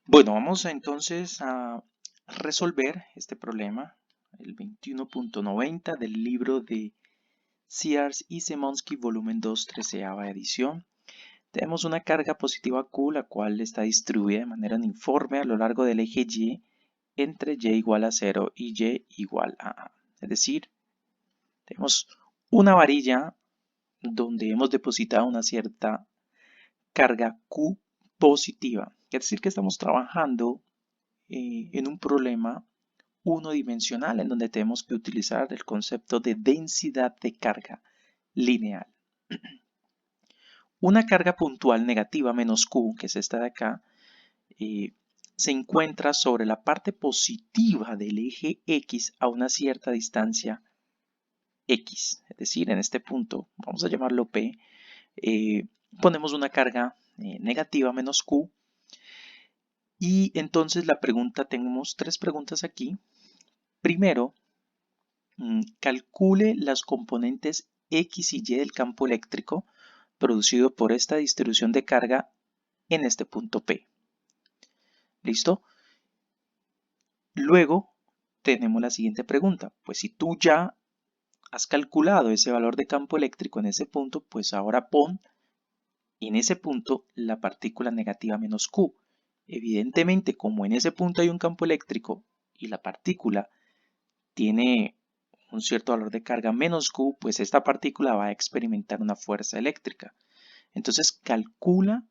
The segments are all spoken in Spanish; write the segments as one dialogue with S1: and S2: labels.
S1: Bueno, vamos entonces a resolver este problema, el 21.90 del libro de Sears y Simonsky, volumen 2, 13ª edición. Tenemos una carga positiva Q, la cual está distribuida de manera uniforme a lo largo del eje Y entre Y igual a 0 y Y igual a A. Es decir, tenemos una varilla donde hemos depositado una cierta carga Q positiva. Quiere decir que estamos trabajando en un problema unidimensional en donde tenemos que utilizar el concepto de densidad de carga lineal. Una carga puntual negativa menos Q, que es esta de acá, se encuentra sobre la parte positiva del eje X a una cierta distancia X. Es decir, en este punto, vamos a llamarlo P, ponemos una carga negativa menos Q. Y entonces la pregunta, tenemos tres preguntas aquí. Primero, calcule las componentes X y Y del campo eléctrico producido por esta distribución de carga en este punto P. ¿Listo? Luego tenemos la siguiente pregunta. Pues si tú ya has calculado ese valor de campo eléctrico en ese punto, pues ahora pon en ese punto la partícula negativa menos Q. Evidentemente, como en ese punto hay un campo eléctrico y la partícula tiene un cierto valor de carga menos Q, pues esta partícula va a experimentar una fuerza eléctrica. Entonces calcula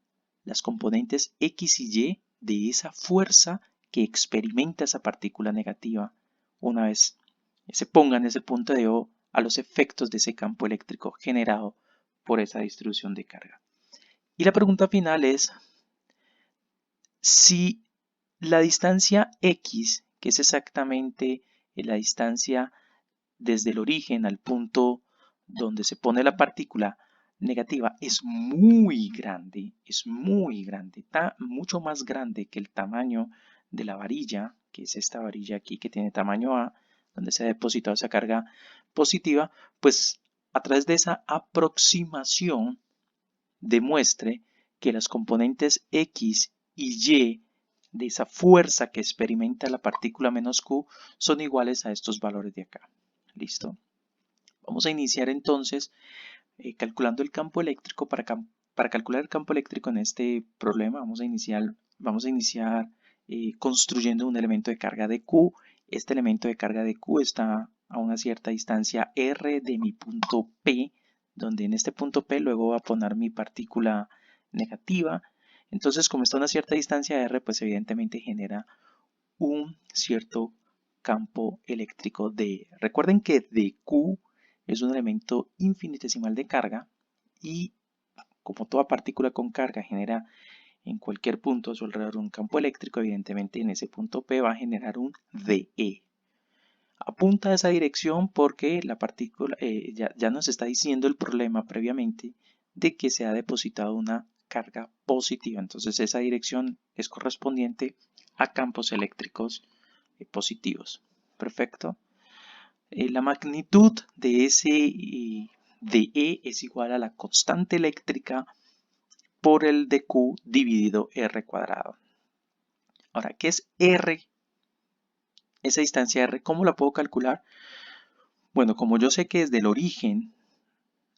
S1: las componentes X y Y de esa fuerza que experimenta esa partícula negativa una vez se ponga en ese punto de O a los efectos de ese campo eléctrico generado por esa distribución de carga. Y la pregunta final es si la distancia X, que es exactamente la distancia desde el origen al punto donde se pone la partícula negativa, es muy grande, está mucho más grande que el tamaño de la varilla, que es esta varilla aquí que tiene tamaño A, donde se ha depositado esa carga positiva, pues a través de esa aproximación demuestre que las componentes X y Y de esa fuerza que experimenta la partícula menos Q son iguales a estos valores de acá. ¿Listo? Vamos a iniciar entonces calculando el campo eléctrico. Para calcular el campo eléctrico en este problema vamos a iniciar construyendo un elemento de carga de Q. Este elemento de carga de Q está a una cierta distancia R de mi punto P, donde en este punto P luego voy a poner mi partícula negativa. Entonces, como está a una cierta distancia R, pues evidentemente genera un cierto campo eléctrico de... Recuerden que dQ es un elemento infinitesimal de carga y como toda partícula con carga genera en cualquier punto a su alrededor un campo eléctrico, evidentemente en ese punto P va a generar un DE. Apunta a esa dirección porque la partícula ya nos está diciendo el problema previamente de que se ha depositado una carga positiva. Entonces esa dirección es correspondiente a campos eléctricos positivos. Perfecto. La magnitud de ese de E es igual a la constante eléctrica por el de Q dividido R cuadrado. Ahora, ¿qué es R? Esa distancia R, ¿cómo la puedo calcular? Bueno, como yo sé que desde el origen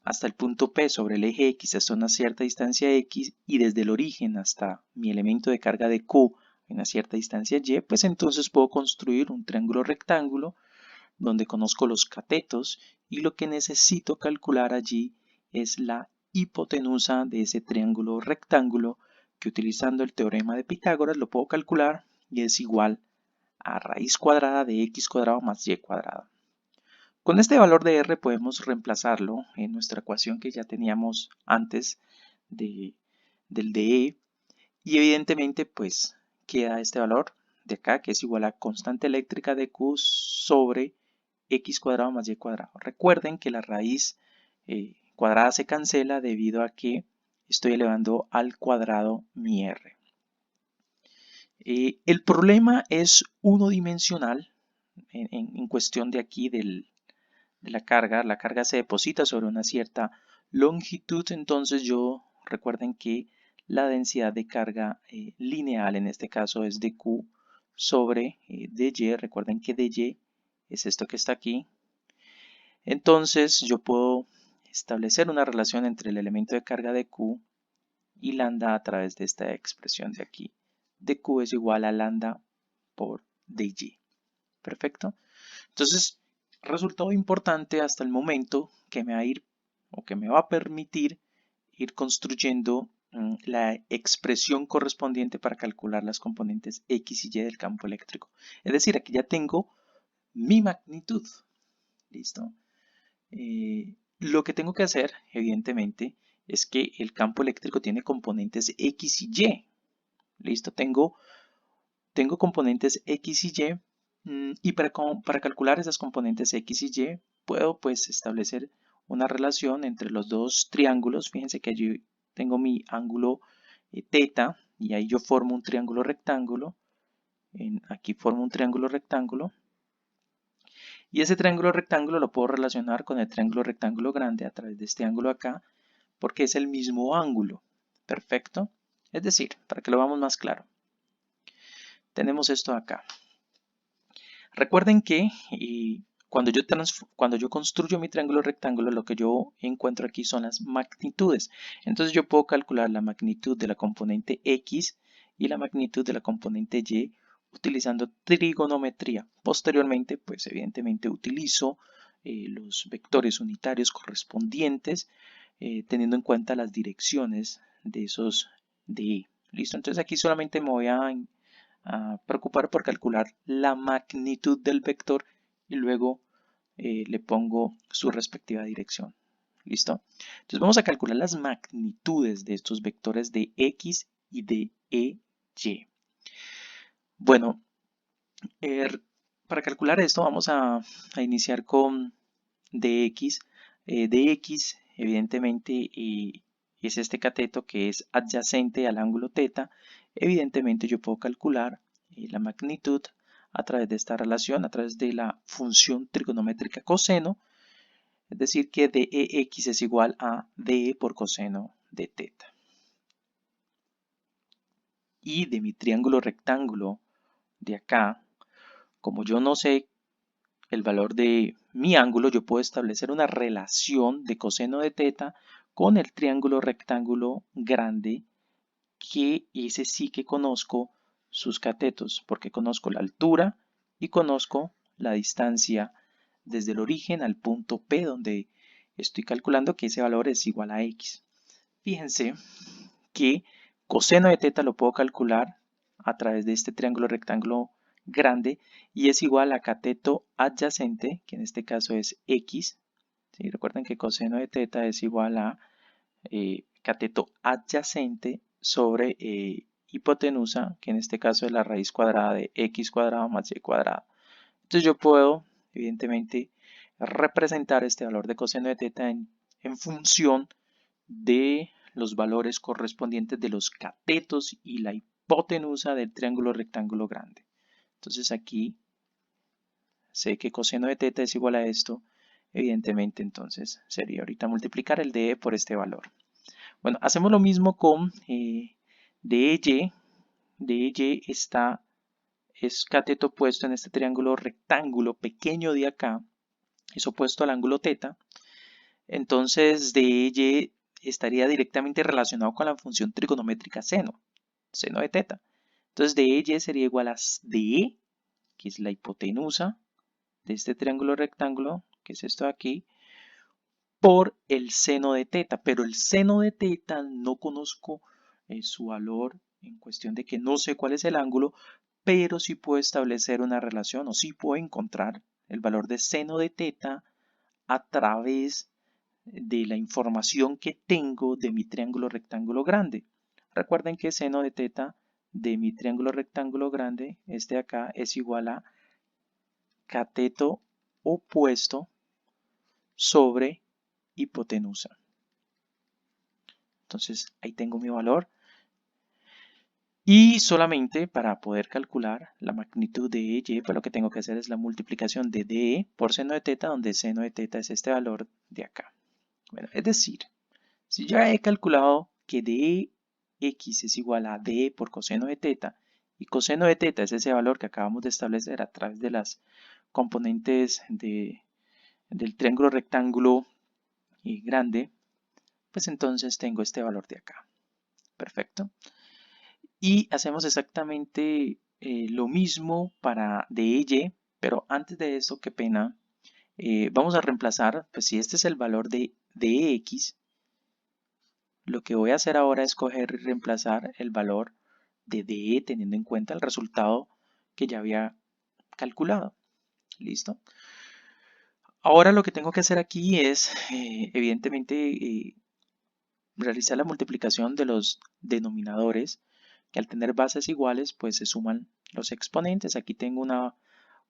S1: hasta el punto P sobre el eje X hasta una cierta distancia X y desde el origen hasta mi elemento de carga de Q en una cierta distancia Y, pues entonces puedo construir un triángulo rectángulo donde conozco los catetos y lo que necesito calcular allí es la hipotenusa de ese triángulo rectángulo que utilizando el teorema de Pitágoras lo puedo calcular y es igual a raíz cuadrada de x cuadrado más y cuadrado. Con este valor de r podemos reemplazarlo en nuestra ecuación que ya teníamos antes del dE y evidentemente pues queda este valor de acá que es igual a constante eléctrica de Q sobre x cuadrado más y cuadrado. Recuerden que la raíz cuadrada se cancela debido a que estoy elevando al cuadrado mi r. El problema es unidimensional en cuestión de aquí de la carga. La carga se deposita sobre una cierta longitud, entonces recuerden que la densidad de carga lineal, en este caso es de Q sobre dy. Recuerden que dy es esto que está aquí. Entonces yo puedo establecer una relación entre el elemento de carga de Q y lambda a través de esta expresión de aquí. De Q es igual a lambda por dy. Perfecto. Entonces, resultado importante hasta el momento que me va a permitir ir construyendo la expresión correspondiente para calcular las componentes X y Y del campo eléctrico. Es decir, aquí ya tengo mi magnitud. ¿Listo? Lo que tengo que hacer, evidentemente, es que el campo eléctrico tiene componentes X y Y. ¿Listo? Tengo componentes X y Y. Y para calcular esas componentes X y Y, puedo pues establecer una relación entre los dos triángulos. Fíjense que allí tengo mi ángulo teta y ahí yo formo un triángulo rectángulo. Aquí formo un triángulo rectángulo. Y ese triángulo rectángulo lo puedo relacionar con el triángulo rectángulo grande a través de este ángulo acá, porque es el mismo ángulo. Perfecto. Es decir, para que lo veamos más claro, tenemos esto acá. Recuerden que cuando yo construyo mi triángulo rectángulo, lo que yo encuentro aquí son las magnitudes. Entonces yo puedo calcular la magnitud de la componente X y la magnitud de la componente Y utilizando trigonometría. Posteriormente, pues evidentemente utilizo los vectores unitarios correspondientes, teniendo en cuenta las direcciones de esos de. ¿Listo? Entonces aquí solamente me voy a preocupar por calcular la magnitud del vector y luego le pongo su respectiva dirección. ¿Listo? Entonces vamos a calcular las magnitudes de estos vectores de X y de EY. Bueno, para calcular esto vamos a iniciar con dx. Dx evidentemente es este cateto que es adyacente al ángulo θ. Evidentemente yo puedo calcular la magnitud a través de esta relación, a través de la función trigonométrica coseno, es decir que dx es igual a de por coseno de θ. Y de mi triángulo rectángulo de acá, como yo no sé el valor de mi ángulo, yo puedo establecer una relación de coseno de θ con el triángulo rectángulo grande, que ese sí que conozco sus catetos, porque conozco la altura y conozco la distancia desde el origen al punto P, donde estoy calculando que ese valor es igual a X. Fíjense que coseno de θ lo puedo calcular a través de este triángulo rectángulo grande y es igual a cateto adyacente, que en este caso es X. ¿Sí? Recuerden que coseno de θ es igual a cateto adyacente sobre hipotenusa, que en este caso es la raíz cuadrada de x cuadrado más y cuadrado. Entonces yo puedo, evidentemente, representar este valor de coseno de θ en función de los valores correspondientes de los catetos y la hipotenusa del triángulo rectángulo grande. Entonces aquí sé que coseno de θ es igual a esto. Evidentemente entonces sería ahorita multiplicar el de por este valor. Bueno, hacemos lo mismo con DY. DY es cateto opuesto en este triángulo rectángulo pequeño de acá, es opuesto al ángulo θ. Entonces DY estaría directamente relacionado con la función trigonométrica seno de θ. Entonces DY sería igual a DE, que es la hipotenusa de este triángulo rectángulo, que es esto de aquí, por el seno de θ, pero el seno de θ no conozco su valor en cuestión de que no sé cuál es el ángulo, pero sí puedo establecer una relación o sí puedo encontrar el valor de seno de θ a través de la información que tengo de mi triángulo rectángulo grande. Recuerden que seno de θ de mi triángulo rectángulo grande, este de acá, es igual a cateto opuesto sobre hipotenusa. Entonces ahí tengo mi valor. Y solamente para poder calcular la magnitud de Y, pues lo que tengo que hacer es la multiplicación de DE por seno de θ, donde seno de θ es este valor de acá. Bueno, es decir, si ya he calculado que DE x es igual a dE por coseno de teta, y coseno de teta es ese valor que acabamos de establecer a través de las componentes del triángulo rectángulo grande, pues entonces tengo este valor de acá. Perfecto. Y hacemos exactamente lo mismo para DY, pero antes de eso, qué pena, vamos a reemplazar, pues si este es el valor de dx, lo que voy a hacer ahora es coger y reemplazar el valor de DE teniendo en cuenta el resultado que ya había calculado. ¿Listo? Ahora lo que tengo que hacer aquí es, evidentemente, realizar la multiplicación de los denominadores, que al tener bases iguales, pues se suman los exponentes. Aquí tengo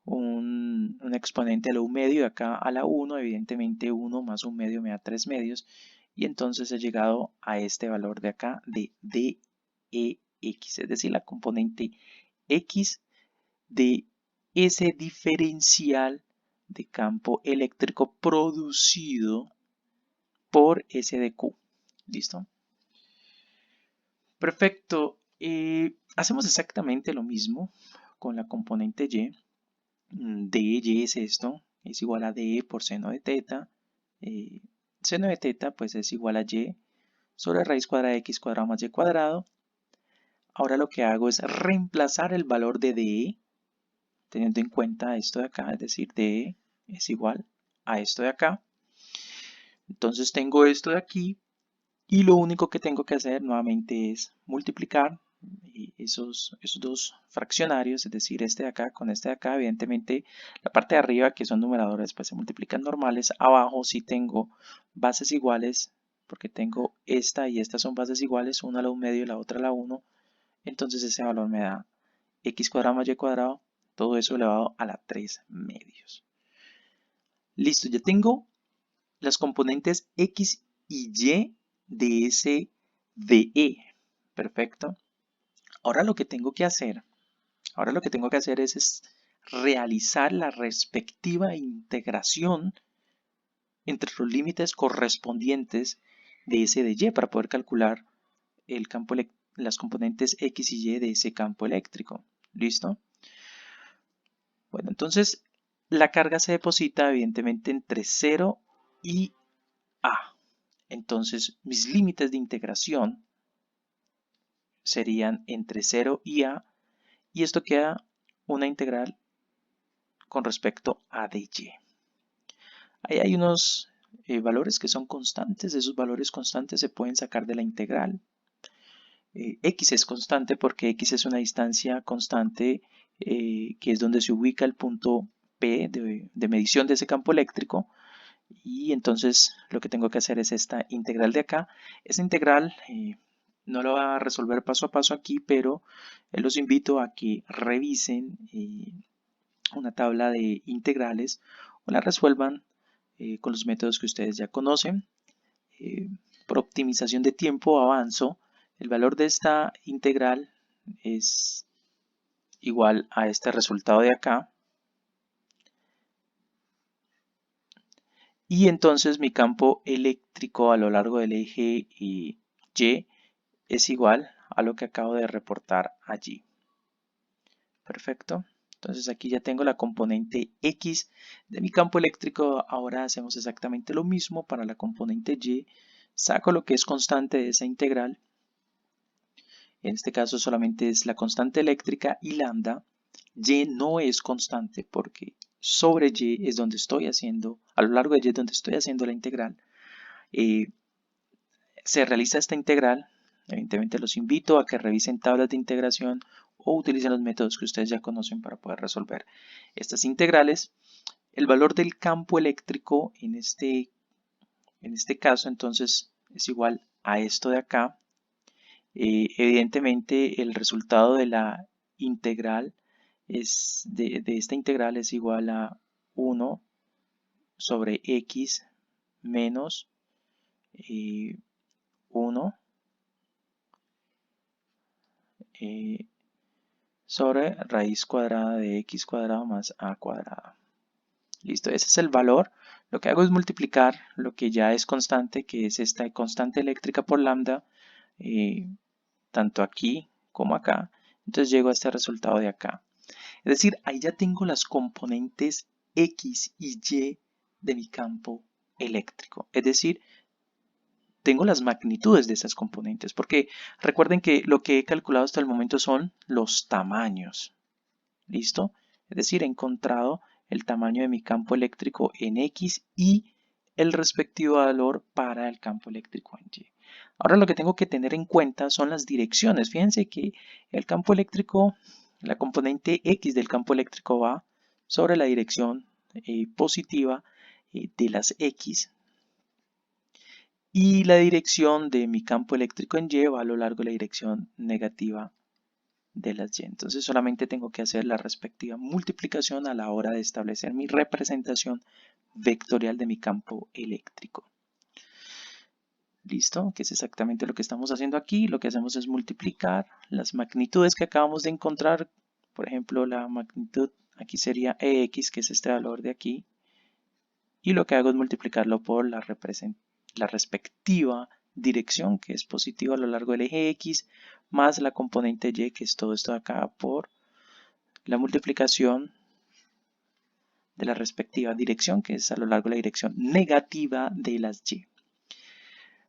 S1: un exponente a la 1 medio y acá a la 1, evidentemente 1 más 1 medio me da 3 medios, y entonces he llegado a este valor de acá de DEX, es decir, la componente X de ese diferencial de campo eléctrico producido por S de Q. ¿Listo? Perfecto. Hacemos exactamente lo mismo con la componente Y. DY es esto, es igual a DE por seno de teta. Seno de teta pues es igual a Y sobre raíz cuadrada de X cuadrado más Y cuadrado. Ahora lo que hago es reemplazar el valor de DE teniendo en cuenta esto de acá, es decir, DE es igual a esto de acá. Entonces tengo esto de aquí y lo único que tengo que hacer nuevamente es multiplicar esos dos fraccionarios, es decir, este de acá con este de acá. Evidentemente la parte de arriba, que son numeradores, pues se multiplican normales. Abajo sí tengo bases iguales, porque tengo esta y esta son bases iguales, una a la 1 medio y la otra a la 1. Entonces ese valor me da x cuadrado más y cuadrado, todo eso elevado a la 3 medios. Listo, ya tengo las componentes x y y de ese DE. Perfecto. Ahora lo que tengo que hacer es realizar la respectiva integración entre los límites correspondientes de ese de Y para poder calcular el campo, las componentes X y Y de ese campo eléctrico. ¿Listo? Bueno, entonces la carga se deposita evidentemente entre 0 y A. Entonces mis límites de integración serían entre 0 y A, y esto queda una integral con respecto a dy. Ahí hay unos valores que son constantes, esos valores constantes se pueden sacar de la integral. X es constante porque X es una distancia constante que es donde se ubica el punto P de medición de ese campo eléctrico, y entonces lo que tengo que hacer es esta integral de acá. Esa integral no lo va a resolver paso a paso aquí, pero los invito a que revisen una tabla de integrales o la resuelvan con los métodos que ustedes ya conocen. Por optimización de tiempo avanzo. El valor de esta integral es igual a este resultado de acá. Y entonces mi campo eléctrico a lo largo del eje Y es igual a lo que acabo de reportar allí. Perfecto. Entonces aquí ya tengo la componente X de mi campo eléctrico. Ahora hacemos exactamente lo mismo para la componente Y. Saco lo que es constante de esa integral. En este caso solamente es la constante eléctrica y lambda. Y no es constante porque sobre Y es donde estoy haciendo, a lo largo de Y es donde estoy haciendo la integral. Se realiza esta integral. Evidentemente los invito a que revisen tablas de integración o utilicen los métodos que ustedes ya conocen para poder resolver estas integrales. El valor del campo eléctrico en este caso entonces es igual a esto de acá. Evidentemente el resultado de la integral de esta integral es igual a 1 sobre x menos 1 sobre raíz cuadrada de x cuadrado más a cuadrado. Listo, ese es el valor. Lo que hago es multiplicar lo que ya es constante, que es esta constante eléctrica por lambda, tanto aquí como acá. Entonces llego a este resultado de acá. Es decir, ahí ya tengo las componentes X y Y de mi campo eléctrico. Es decir, tengo las magnitudes de esas componentes, porque recuerden que lo que he calculado hasta el momento son los tamaños. ¿Listo? Es decir, he encontrado el tamaño de mi campo eléctrico en X y el respectivo valor para el campo eléctrico en Y. Ahora lo que tengo que tener en cuenta son las direcciones. Fíjense que el campo eléctrico, la componente X del campo eléctrico va sobre la dirección positiva de las X y la dirección de mi campo eléctrico en Y va a lo largo de la dirección negativa de las Y. Entonces solamente tengo que hacer la respectiva multiplicación a la hora de establecer mi representación vectorial de mi campo eléctrico. ¿Listo? Que es exactamente lo que estamos haciendo aquí. Lo que hacemos es multiplicar las magnitudes que acabamos de encontrar. Por ejemplo, la magnitud aquí sería EX, que es este valor de aquí. Y lo que hago es multiplicarlo por la respectiva dirección, que es positiva a lo largo del eje X, más la componente Y, que es todo esto de acá, por la multiplicación de la respectiva dirección, que es a lo largo de la dirección negativa de las Y.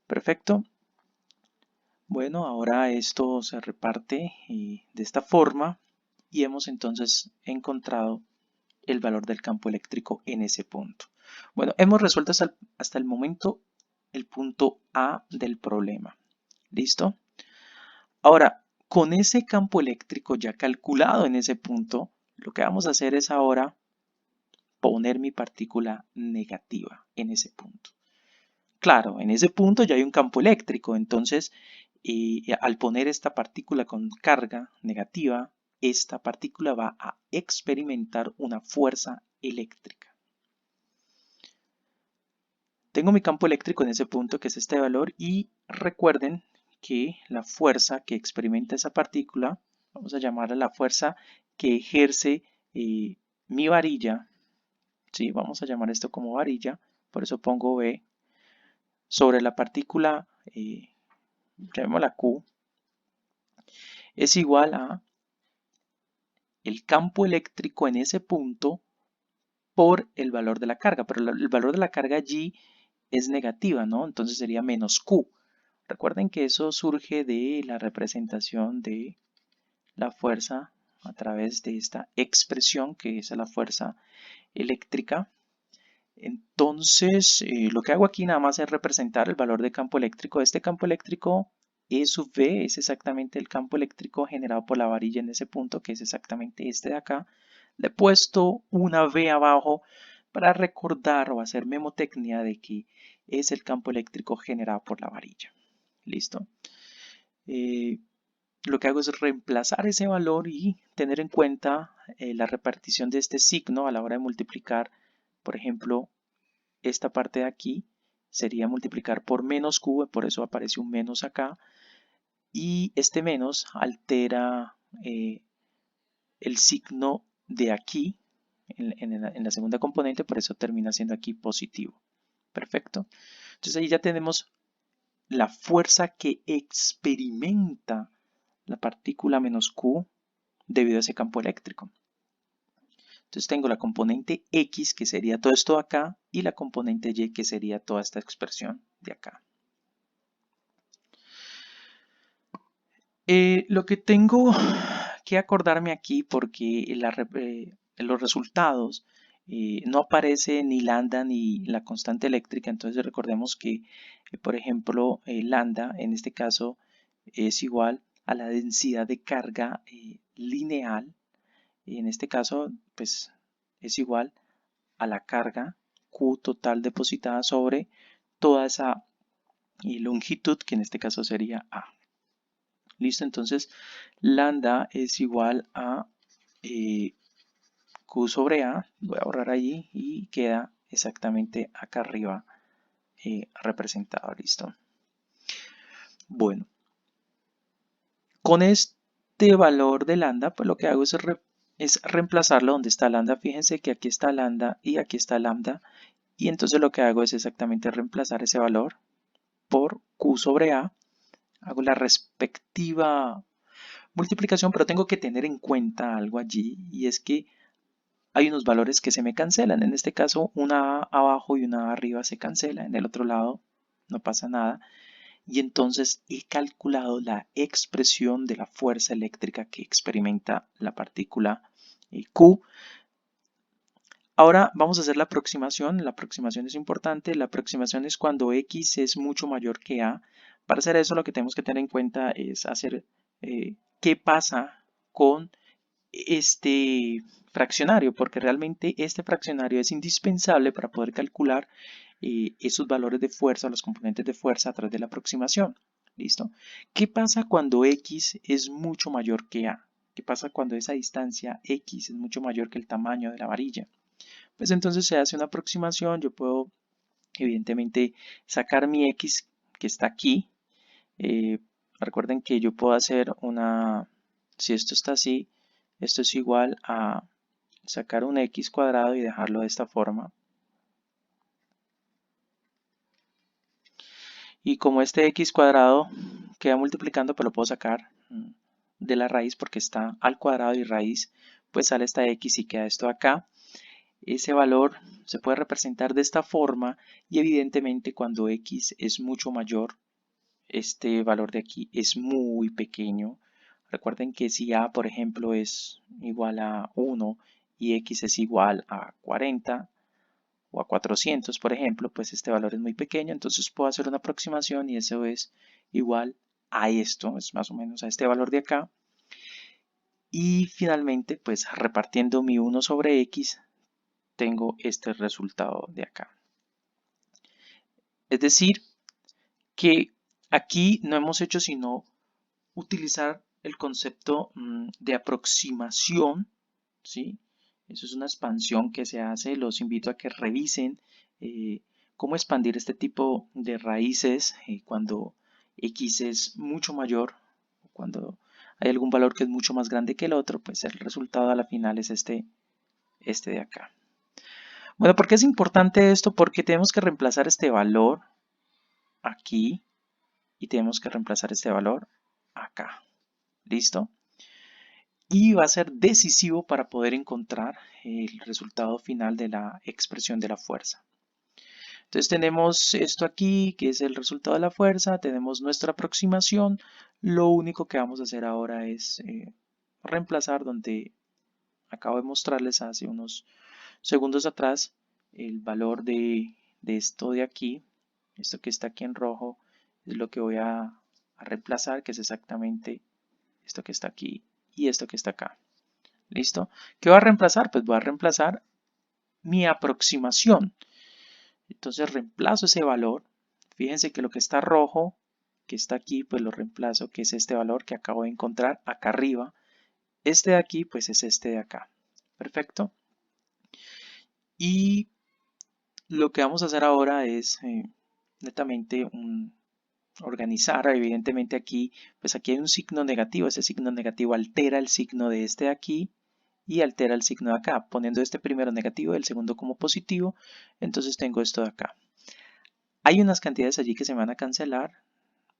S1: Perfecto. Bueno, ahora esto se reparte de esta forma y hemos entonces encontrado el valor del campo eléctrico en ese punto. Bueno, hemos resuelto hasta el momento el punto A del problema. ¿Listo? Ahora, con ese campo eléctrico ya calculado en ese punto, lo que vamos a hacer es ahora poner mi partícula negativa en ese punto. Claro, en ese punto ya hay un campo eléctrico, entonces al poner esta partícula con carga negativa, esta partícula va a experimentar una fuerza eléctrica. Tengo mi campo eléctrico en ese punto, que es este valor, y recuerden que la fuerza que experimenta esa partícula, vamos a llamarla la fuerza que ejerce mi varilla, ¿sí? Vamos a llamar esto como varilla, por eso pongo V, sobre la partícula, llamémosla Q, es igual a el campo eléctrico en ese punto por el valor de la carga, pero el valor de la carga allí es negativa, ¿no? Entonces sería menos Q. Recuerden que eso surge de la representación de la fuerza a través de esta expresión que es la fuerza eléctrica. Entonces, lo que hago aquí nada más es representar el valor de campo eléctrico. Este campo eléctrico E sub V es exactamente el campo eléctrico generado por la varilla en ese punto, que es exactamente este de acá. Le he puesto una V abajo para recordar o hacer memotecnia de que es el campo eléctrico generado por la varilla. ¿Listo? Lo que hago es reemplazar ese valor y tener en cuenta la repartición de este signo a la hora de multiplicar, por ejemplo, esta parte de aquí sería multiplicar por menos Q, por eso aparece un menos acá, y este menos altera el signo de aquí en la segunda componente, por eso termina siendo aquí positivo. Perfecto. Entonces ahí ya tenemos la fuerza que experimenta la partícula menos Q debido a ese campo eléctrico. Entonces tengo la componente X, que sería todo esto de acá, y la componente Y, que sería toda esta expresión de acá. Lo que tengo que acordarme aquí, porque en los resultados no aparece ni lambda ni la constante eléctrica, entonces recordemos que, por ejemplo, lambda en este caso es igual a la densidad de carga lineal, y en este caso pues es igual a la carga Q total depositada sobre toda esa longitud, que en este caso sería A. Listo, entonces lambda es igual a Q sobre A, voy a borrar allí y queda exactamente acá arriba representado. Listo. Bueno, con este valor de lambda, pues lo que hago es reemplazarlo donde está lambda. Fíjense que aquí está lambda y aquí está lambda, y entonces lo que hago es exactamente reemplazar ese valor por Q sobre A hago la respectiva multiplicación, pero tengo que tener en cuenta algo allí, y es que hay unos valores que se me cancelan. En este caso, una A abajo y una A arriba se cancela, en el otro lado no pasa nada. Y entonces he calculado la expresión de la fuerza eléctrica que experimenta la partícula Q. Ahora vamos a hacer la aproximación. La aproximación es importante. La aproximación es cuando X es mucho mayor que A. Para hacer eso, lo que tenemos que tener en cuenta es hacer qué pasa con este fraccionario, porque realmente este fraccionario es indispensable para poder calcular esos valores de fuerza, los componentes de fuerza a través de la aproximación. ¿Listo? ¿Qué pasa cuando X es mucho mayor que A? ¿Qué pasa cuando esa distancia X es mucho mayor que el tamaño de la varilla? Pues entonces se hace una aproximación. Yo puedo evidentemente sacar mi X que está aquí. Recuerden que yo puedo hacer una, si esto está así, esto es igual a sacar un X cuadrado y dejarlo de esta forma. Y como este X cuadrado queda multiplicando, pues lo puedo sacar de la raíz porque está al cuadrado y raíz, pues sale esta X y queda esto acá. Ese valor se puede representar de esta forma y evidentemente cuando X es mucho mayor, este valor de aquí es muy pequeño. Recuerden que si A, por ejemplo, es igual a 1 y X es igual a 40 o a 400, por ejemplo, pues este valor es muy pequeño. Entonces puedo hacer una aproximación y eso es igual a esto, es más o menos a este valor de acá. Y finalmente, pues repartiendo mi 1 sobre X, tengo este resultado de acá. Es decir, que aquí no hemos hecho sino utilizar el concepto de aproximación, ¿sí? Eso es una expansión que se hace. Los invito a que revisen cómo expandir este tipo de raíces cuando X es mucho mayor, cuando hay algún valor que es mucho más grande que el otro, pues el resultado a la final es este de acá. Bueno, ¿por qué es importante esto? Porque tenemos que reemplazar este valor aquí y tenemos que reemplazar este valor acá. ¿Listo? Y va a ser decisivo para poder encontrar el resultado final de la expresión de la fuerza. Entonces tenemos esto aquí, que es el resultado de la fuerza, tenemos nuestra aproximación. Lo único que vamos a hacer ahora es reemplazar donde acabo de mostrarles hace unos segundos atrás el valor de esto de aquí. Esto que está aquí en rojo es lo que voy a reemplazar, que es exactamente esto que está aquí y esto que está acá. ¿Listo? ¿Qué va a reemplazar? Pues voy a reemplazar mi aproximación. Entonces reemplazo ese valor. Fíjense que lo que está rojo, que está aquí, pues lo reemplazo, que es este valor que acabo de encontrar acá arriba. Este de aquí, pues es este de acá. Perfecto. Y lo que vamos a hacer ahora es netamente organizar. Evidentemente aquí, pues aquí hay un signo negativo. Ese signo negativo altera el signo de este de aquí y altera el signo de acá, poniendo este primero negativo y el segundo como positivo. Entonces tengo esto de acá. Hay unas cantidades allí que se van a cancelar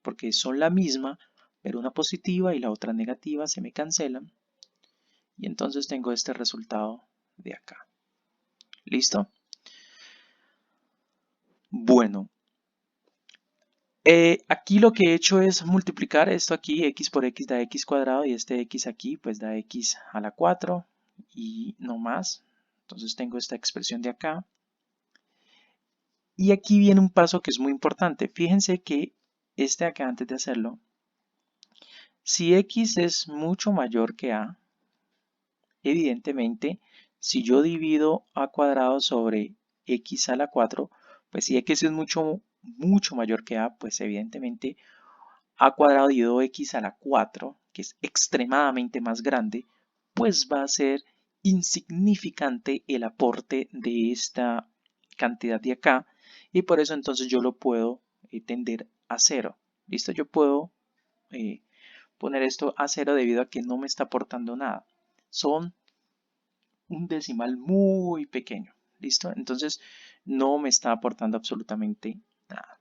S1: porque son la misma, pero una positiva y la otra negativa se me cancelan. Y entonces tengo este resultado de acá. ¿Listo? Bueno, aquí lo que he hecho es multiplicar esto aquí, x por x da x cuadrado, y este x aquí pues da x a la 4 y no más. Entonces tengo esta expresión de acá. Y aquí viene un paso que es muy importante. Fíjense que este acá, antes de hacerlo, si x es mucho mayor que a, evidentemente, si yo divido a cuadrado sobre x a la 4, pues si x es mucho mayor que a, pues evidentemente a cuadrado dividido x a la 4, que es extremadamente más grande, pues va a ser insignificante el aporte de esta cantidad de acá, y por eso entonces yo lo puedo tender a 0. ¿Listo? Yo puedo poner esto a 0 debido a que no me está aportando nada. Son un decimal muy pequeño. ¿Listo? Entonces no me está aportando absolutamente nada.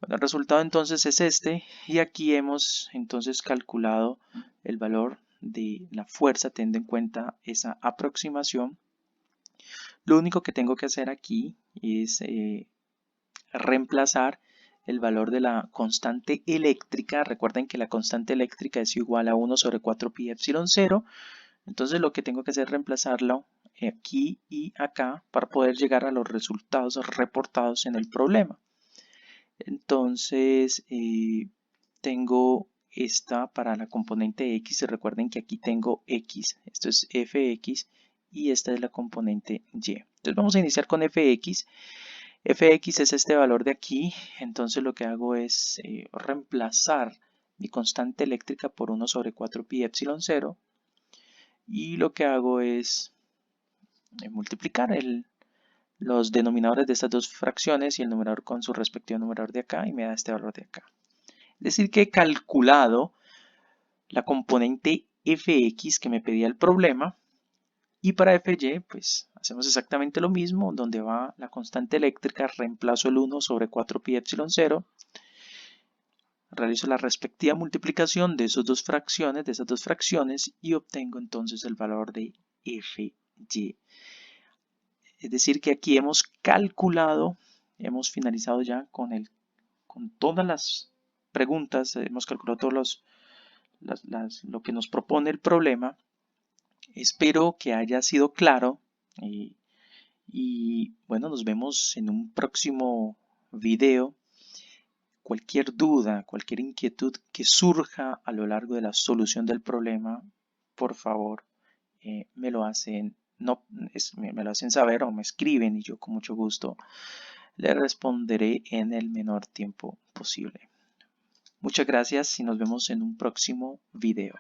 S1: Bueno, el resultado entonces es este, y aquí hemos entonces calculado el valor de la fuerza teniendo en cuenta esa aproximación. Lo único que tengo que hacer aquí es reemplazar el valor de la constante eléctrica. Recuerden que la constante eléctrica es igual a 1 sobre 4 pi epsilon 0. Entonces lo que tengo que hacer es reemplazarlo aquí y acá para poder llegar a los resultados reportados en el problema. Entonces tengo esta para la componente X. Recuerden que aquí tengo X, esto es Fx, y esta es la componente Y. Entonces vamos a iniciar con Fx. Fx es este valor de aquí, entonces lo que hago es reemplazar mi constante eléctrica por 1 sobre 4 pi epsilon 0, y lo que hago es multiplicar los denominadores de estas dos fracciones y el numerador con su respectivo numerador de acá, y me da este valor de acá. Es decir que he calculado la componente Fx que me pedía el problema, y para Fy pues hacemos exactamente lo mismo. Donde va la constante eléctrica reemplazo el 1 sobre 4 pi epsilon 0, realizo la respectiva multiplicación de esas dos fracciones y obtengo entonces el valor de Fy. Es decir que aquí hemos calculado, hemos finalizado ya con todas las preguntas, hemos calculado todos lo que nos propone el problema. Espero que haya sido claro y bueno, nos vemos en un próximo video. Cualquier duda, cualquier inquietud que surja a lo largo de la solución del problema, por favor, me lo hacen, no, me lo hacen saber o me escriben, y yo con mucho gusto le responderé en el menor tiempo posible. Muchas gracias y nos vemos en un próximo video.